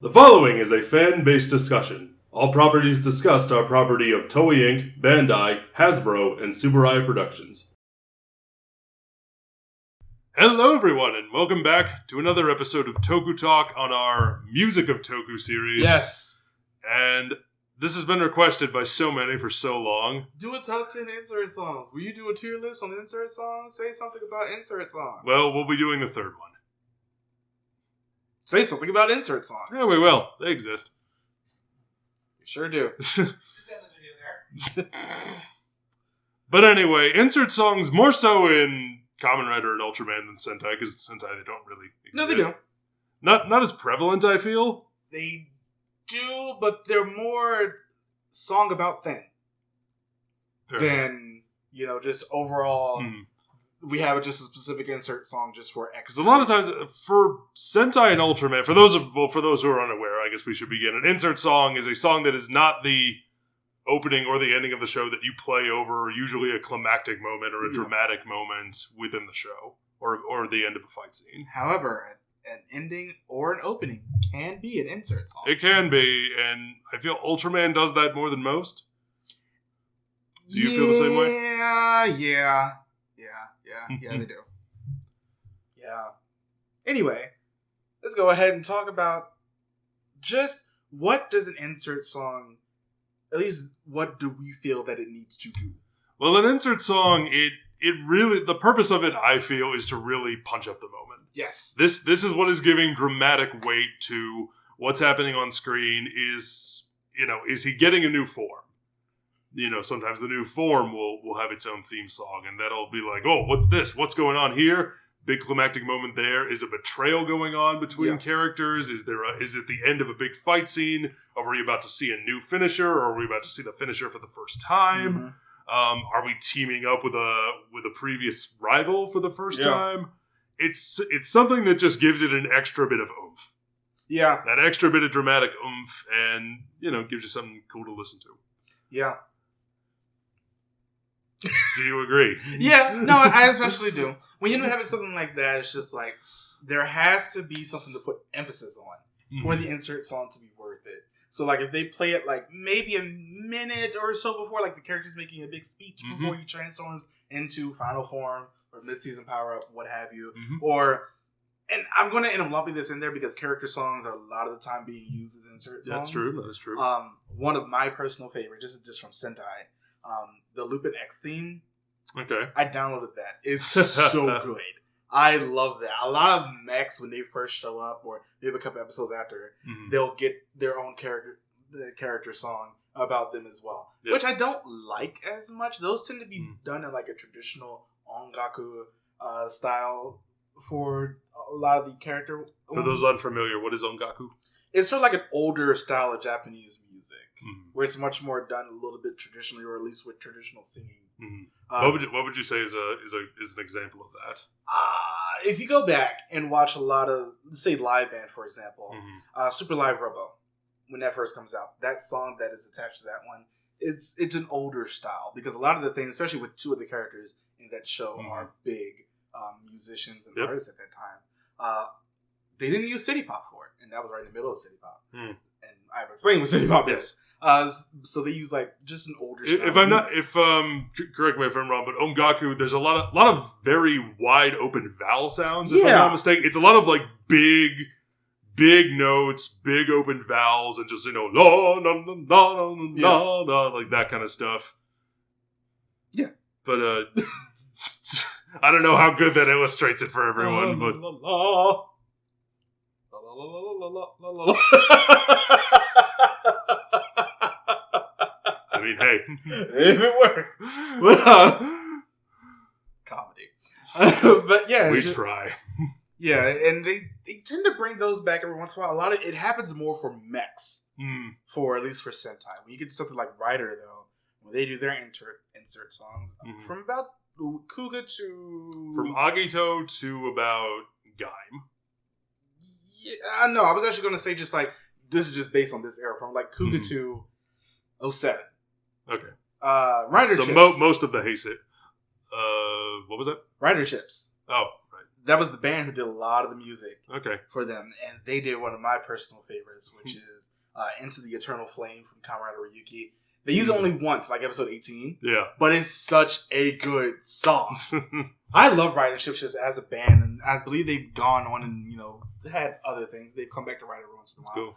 The following is a fan-based discussion. All properties discussed are property of Toei Inc., Bandai, Hasbro, and Subaru Productions. Hello everyone, and welcome back to another episode of Tokutalk on our Music of Toku series. Yes. And this has been requested by so many for so long. Do a top 10 insert songs. Will you do a tier list on insert songs? Say something about insert songs. Well, we'll be doing the third one. Say something about insert songs. Yeah, we will. They exist. You sure do. Just end the video there. But anyway, insert songs more so in Kamen Rider and Ultraman than Sentai, because Sentai they don't really exist. No, they don't. Not as prevalent, I feel. They do, but they're more song about thing than, just overall. We have just a specific insert song just for X. Because a lot of times, for Sentai and Ultraman, for those who are unaware, I guess we should begin. An insert song is a song that is not the opening or the ending of the show that you play over usually a climactic moment or a dramatic moment within the show or the end of a fight scene. However, an ending or an opening can be an insert song. It can be, and I feel Ultraman does that more than most. Do you feel the same way? Yeah, they do. Yeah. Anyway, let's go ahead and talk about just what does an insert song, at least what do we feel that it needs to do? Well, an insert song, it really, the purpose of it, I feel, is to really punch up the moment. Yes. This is what is giving dramatic weight to what's happening on screen. Is he getting a new form? Sometimes the new form will have its own theme song, and that'll be like, oh, what's this? What's going on here? Big climactic moment there. Is a betrayal going on between characters? Is it the end of a big fight scene? Are we about to see a new finisher, or are we about to see the finisher for the first time? Mm-hmm. Are we teaming up with a previous rival for the first time? It's something that just gives it an extra bit of oomph. Yeah. That extra bit of dramatic oomph, and, gives you something cool to listen to. Yeah. Do you agree? Yeah, no, I especially do. When you're having something like that, it's just like, there has to be something to put emphasis on for the insert song to be worth it. So, like, if they play it, like, maybe a minute or so before, like, the character's making a big speech before he transforms into final form or mid-season power-up, what have you. And I'm going to end up lumping this in there because character songs are a lot of the time being used as insert songs. That's true, that is true. One of my personal favorites, this is just from Sentai, the Lupin X theme. Okay. I downloaded that. It's so good. I love that. A lot of mechs, when they first show up, or maybe a couple episodes after, they'll get their own character song about them as well. Yep. Which I don't like as much. Those tend to be done in like a traditional ongaku style for a lot of the character. For those unfamiliar, what is ongaku? It's sort of like an older style of Japanese music, where it's much more done a little bit traditionally, or at least with traditional singing. What would you say is an example of that? If you go back and watch a lot of, let's say, Live Band, for example, Super Live Robo, when that first comes out, that song that is attached to that one, it's an older style, because a lot of the things, especially with two of the characters in that show, are big musicians and artists at that time. They didn't use City Pop for it, and that was right in the middle of City Pop. And I've explained what City Pop is. So they use like just an older style. Correct me if I'm wrong, but ongaku, there's a lot of very wide open vowel sounds. If I'm not mistaken, it's a lot of like big notes, big open vowels, and just la la la la la la, like that kind of stuff. Yeah, but I don't know how good that illustrates it for everyone, but. I mean, hey. If it works. Comedy. But yeah. We try. Yeah, and they tend to bring those back every once in a while. A lot of it happens more for mechs. At least for Sentai. When you get something like Rider, though, when they do their insert songs, from about Kuga to... From Agito to about Gaim. Yeah, no, I was actually going to say just like, this is just based on this era, from like Kuga to 07. Okay. Rider so Chips. Most of the Heisei. What was that? Rider Chips. Oh, right. that was the band who did a lot of the music for them, and they did one of my personal favorites, which is Into the Eternal Flame from Kamen Rider Ryuki. They use it only once, like episode 18. Yeah. But it's such a good song. I love Ridership just as a band, and I believe they've gone on and, had other things. They've come back to Rider once in a while. Cool.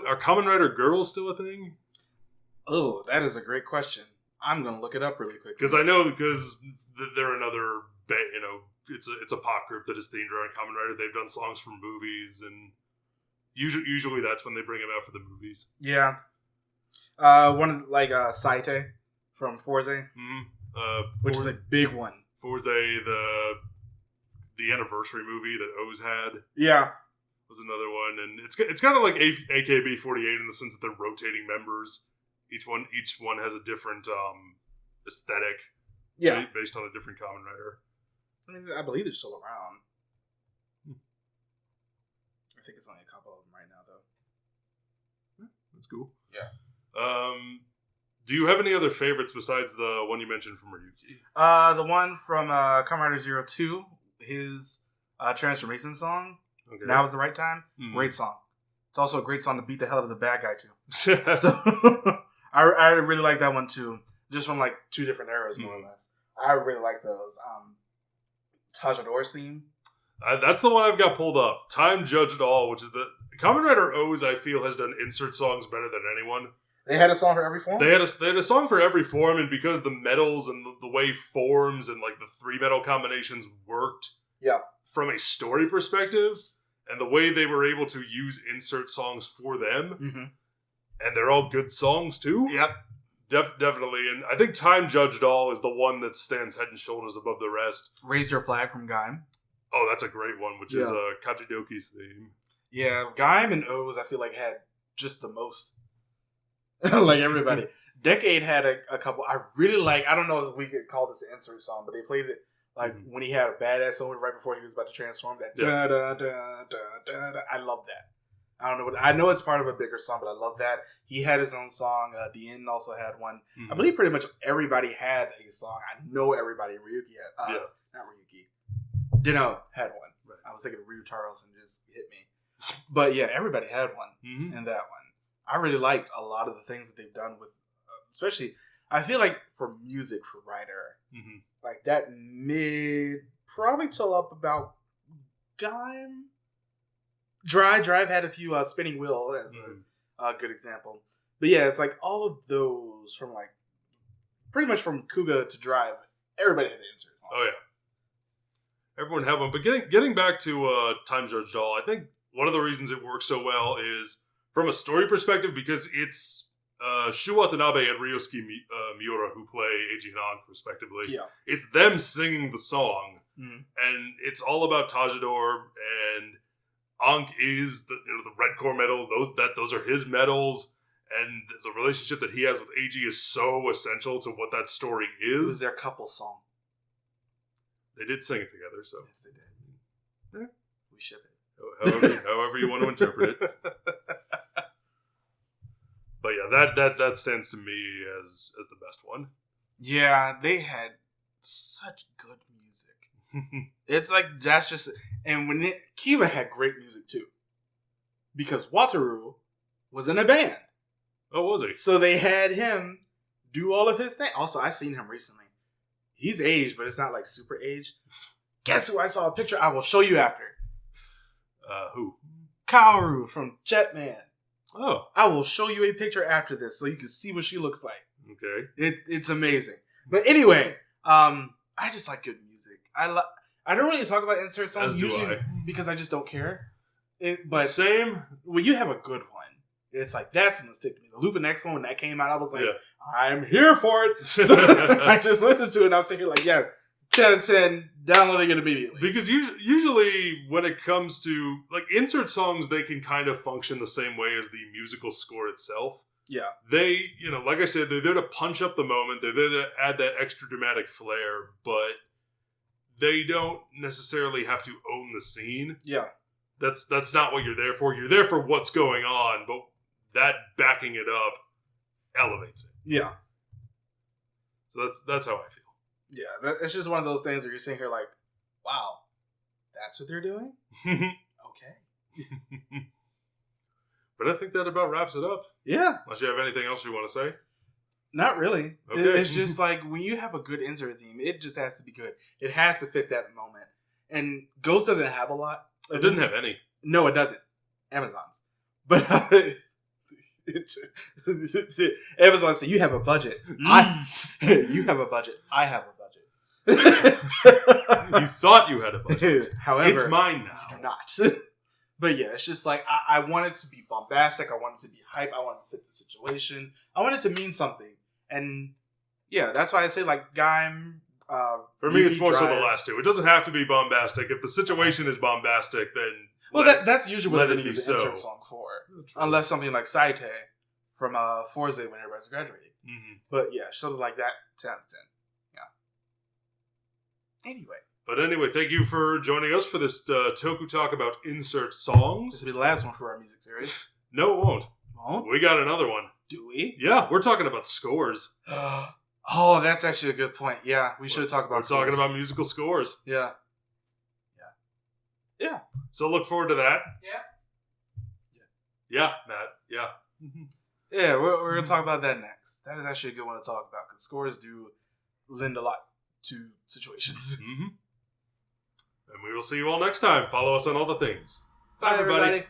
Are Kamen Rider girls still a thing? Oh, that is a great question. I'm going to look it up really quick. Because they're another, it's a pop group that is themed around Kamen Rider. They've done songs from movies, and usually that's when they bring them out for the movies. Yeah. One like Saite from Forze, which is a big one. Forze, the anniversary movie that O's had, was another one, and it's kind of like AKB48 in the sense that they're rotating members. Each one has a different aesthetic, based on a different Kamen Rider. I mean, I believe they're still around. I think it's only a couple of them right now, though. That's cool. Yeah. Do you have any other favorites besides the one you mentioned from Ryuki? The one from Kamen Rider 02, his transformation song. Okay. Now is the right time. Great song. It's also a great song to beat the hell out of the bad guy too. So I really like that one too. Just from like two different eras, more or less. I really like those. Tajador's theme. That's the one I've got pulled up. Time Judged All, which is the Kamen Rider O's. I feel has done insert songs better than anyone. They had a song for every form? They had a song for every form, and because the metals and the way forms and like the 3 metal combinations worked from a story perspective, and the way they were able to use insert songs for them, and they're all good songs too. Yep. Definitely, and I think Time Judged All is the one that stands head and shoulders above the rest. Raise Your Flag from Gaim. Oh, that's a great one, which is Kajidoki's theme. Yeah, Gaim and O's I feel like had just the most. Like everybody. Decade had a couple. I really like. I don't know if we could call this an insert song, but they played it like when he had a badass song right before he was about to transform. That da da da da da da. I love that. I don't know what. I know it's part of a bigger song, but I love that. He had his own song. Dien also had one. I believe pretty much everybody had a song. I know everybody. Ryuki had. Not Ryuki. Dino had one. Right. I was thinking of Ryutaro's and just hit me. But yeah, everybody had one in that one. I really liked a lot of the things that they've done with, especially, I feel like for music for Rider, like that probably till up about Gaim. Drive had a few spinning wheel as a good example. But yeah, it's like all of those from like, pretty much from Kuga to Drive, everybody had the insert. Oh yeah. Everyone had one. But getting back to Time Judged All, I think one of the reasons it works so well is from a story perspective, because it's Shu Watanabe and Ryosuke Miura who play Eiji and Ankh, respectively. Yeah. It's them singing the song, and it's all about Tajador, and Ankh is the red core medals. Those are his medals, and the relationship that he has with Eiji is so essential to what that story is. It was their couple song. They did sing it together, so yes, they did. Yeah. We ship it. However you want to interpret it. But yeah, that stands to me as the best one. Yeah, they had such good music. It's like that's just, and Kiva had great music too, because Wataru was in a band. Oh, was he? So they had him do all of his thing. Also, I seen him recently. He's aged, but it's not like super aged. Guess who I saw a picture? I will show you after. Who? Kaoru from Jetman. Oh. I will show you a picture after this so you can see what she looks like. Okay. It's amazing. But anyway, I just like good music. I don't really talk about insert songs usually because I just don't care. But same. When you have a good one, it's like that's gonna stick to me. The Lupin X one, when that came out, I was like, I'm here for it. So I just listened to it and I was sitting here like, 10 out of 10, downloading it immediately. Because usually when it comes to, like, insert songs, they can kind of function the same way as the musical score itself. Yeah. They, like I said, they're there to punch up the moment. They're there to add that extra dramatic flair, but they don't necessarily have to own the scene. Yeah. That's not what you're there for. You're there for what's going on, but that backing it up elevates it. Yeah. So that's how I feel. Yeah, it's just one of those things where you're sitting here like, wow, That's what they're doing? Okay. But I think that about wraps it up. Yeah. Unless you have anything else you want to say. Not really. Okay. It's just like when you have a good insert theme, it just has to be good. It has to fit that moment. And Ghost doesn't have a lot. It didn't have any. No, it doesn't. Amazon's. But Amazon said, you have a budget. You have a budget. I have a budget. You thought you had a budget. However, it's mine now. You do not. But yeah, it's just like, I want it to be bombastic. I want it to be hype. I want it to fit the situation. I want it to mean something. And yeah, that's why I say like Gaim. For me, it's more so the last two. It doesn't have to be bombastic. If the situation is bombastic, then that's usually what they're going to use the so. insert song for, unless something like Saite from Forze when everybody's graduating. Mm-hmm. But yeah, something like that. 10 out of 10. Yeah. Anyway, thank you for joining us for this Toku Talk about insert songs. This will be the last one for our music series. No, it won't. Won't? We got another one. Do we? Yeah, we're talking about scores. Oh, that's actually a good point. Yeah, we should talk about We're talking about musical scores. Yeah. So look forward to that. Yeah. Yeah, Matt. Yeah. Yeah, we're going to talk about that next. That is actually a good one to talk about because scores do lend a lot to situations. Mm-hmm. And we will see you all next time. Follow us on all the things. Bye everybody.